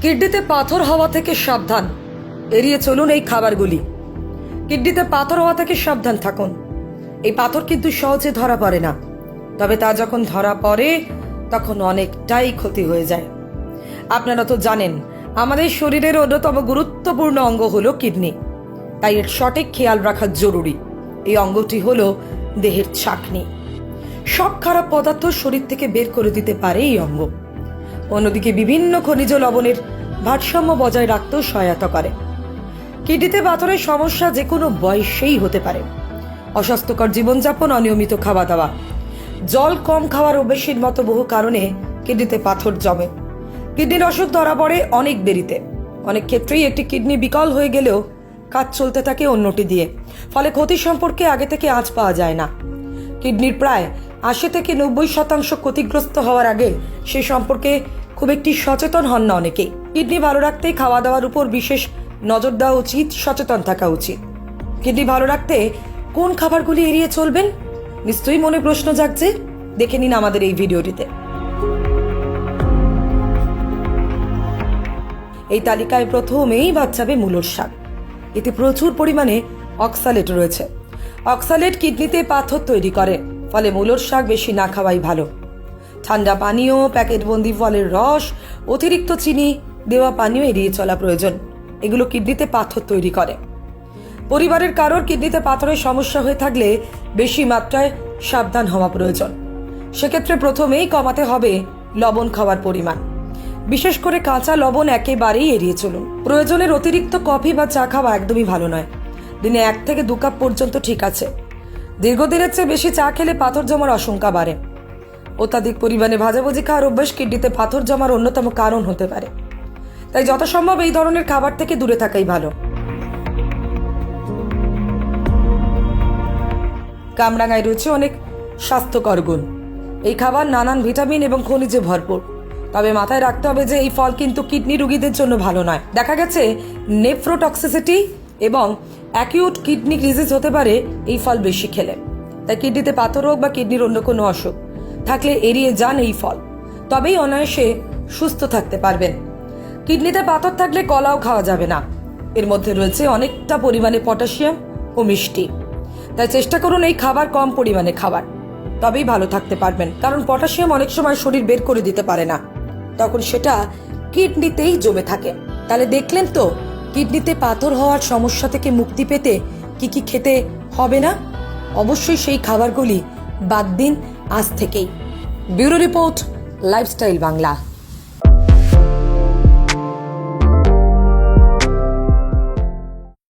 কিডনিতে পাথর হওয়া থেকে সাবধান, এড়িয়ে চলুন এই খাবারগুলি। কিডনিতে পাথর হওয়া থেকে সাবধান থাকুন। এই পাথর কিন্তু সহজে ধরা পড়ে না, তবে তা যখন ধরা পড়ে তখন অনেকটাই ক্ষতি হয়ে যায়। আপনারা তো জানেন আমাদের শরীরের অন্যতম গুরুত্বপূর্ণ অঙ্গ হলো কিডনি, তাই এর সঠিক খেয়াল রাখা জরুরি। এই অঙ্গটি হলো দেহের ছাঁকনি। সব খারাপ পদার্থ শরীর থেকে বের করে দিতে পারে এই অঙ্গ। অন্যদিকে বিভিন্ন খনিজ লবণের ভারসাম্য বজায় রাখতেও সহায়তা করে। কিডনিতে পাথরের সমস্যা যে কোনো বয়সেই হতে পারে। অস্বাস্থ্যকর জীবনযাপন, অনিয়মিত খাওয়া দাওয়া, জল কম খাওয়ার অভ্যেসের মতো বহু কারণে কিডনিতে পাথর জমে। কিডনির অসুখ ধরা পড়ে অনেক দেরিতে। অনেক ক্ষেত্রেই একটি কিডনি বিকল হয়ে গেলেও কাজ চলতে থাকে অন্যটি দিয়ে, ফলে ক্ষতি সম্পর্কে আগে থেকে আঁচ পাওয়া যায় না। কিডনির প্রায় ৮০ থেকে ৯০% ক্ষতিগ্রস্ত হওয়ার আগে সে সম্পর্কে খুব একটি সচেতন হন না অনেকেই। কিডনি ভালো রাখতে খাওয়া দাওয়ার উপর বিশেষ নজর দেওয়া উচিত, সচেতন থাকা উচিত। কিডনি ভালো রাখতে কোন খাবারগুলি এড়িয়ে চলবেন নিশ্চয়ই মনে প্রশ্ন জাগছে। দেখে নিন আমাদের এই ভিডিওটিতে। এই তালিকায় প্রথমেই বাচ্চাবে মূলোর শাক। এতে প্রচুর পরিমাণে অক্সালেট রয়েছে। অক্সালেট কিডনিতে পাথর তৈরি করে, ফলে মূলোর শাক বেশি না খাওয়াই ভালো। ঠান্ডা পানীয়, প্যাকেটবন্দি ফলের রস, অতিরিক্ত চিনি দেওয়া পানীয় এড়িয়ে চলা প্রয়োজন। এগুলো কিডনিতে পাথর তৈরি করে। পরিবারের কারোর কিডনিতে পাথরের সমস্যা হয়ে থাকলে বেশি মাত্রায় সাবধান হওয়া প্রয়োজন। সেক্ষেত্রে প্রথমেই কমাতে হবে লবণ খাওয়ার পরিমাণ। বিশেষ করে কাঁচা লবণ একেবারেই এড়িয়ে চলুন। প্রয়োজনের অতিরিক্ত কফি বা চা খাওয়া একদমই ভালো নয়। দিনে ১ থেকে ২ কাপ পর্যন্ত ঠিক আছে। দীর্ঘদিনের চেয়ে বেশি চা খেলে পাথর জমার আশঙ্কা বাড়ে। অত্যাধিক পরিমাণে ভাজাভুজি খাওয়ার অভ্যাস কিডনিতে পাথর জমার অন্যতম কারণ হতে পারে। তাই যথাসম্ভব এই ধরনের খাবার থেকে দূরে থাকাই ভালো। কামরাঙায় রয়েছে অনেক স্বাস্থ্যকর গুণ। এই খাবার নানান ভিটামিন এবং খনিজে ভরপুর। তবে মাথায় রাখতে হবে যে এই ফল কিন্তু কিডনি রোগীদের জন্য ভালো নয়। দেখা গেছে নেফ্রোটক্সিসিটি এবং অ্যাকিউট কিডনি ক্রিসিস হতে পারে এই ফল বেশি খেলে। তাই কিডনিতে পাথর রোগ বা কিডনির অন্য কোনো অসুখ থাকলে এড়িয়ে যান এই ফল, তবেই অনায়াসে সুস্থ থাকতে পারবেন। কিডনিতে পাথর থাকলে কলাও খাওয়া যাবে না। এর মধ্যে রয়েছে অনেকটা পরিমাণে পটাশিয়াম ও মিষ্টি। তাই চেষ্টা করুন এই খাবার কম পরিমাণে খাবার, তবেই ভালো থাকতে পারবেন। কারণ পটাশিয়াম অনেক সময় শরীর বের করে দিতে পারে না, তখন সেটা কিডনিতেই জমে থাকে। তাহলে দেখলেন তো কিডনিতে পাথর হওয়ার সমস্যা থেকে মুক্তি পেতে কি কি খেতে হবে না। অবশ্যই সেই খাবারগুলি বাদ দিন আজ থেকেই। Bureau report, lifestyle Bangla.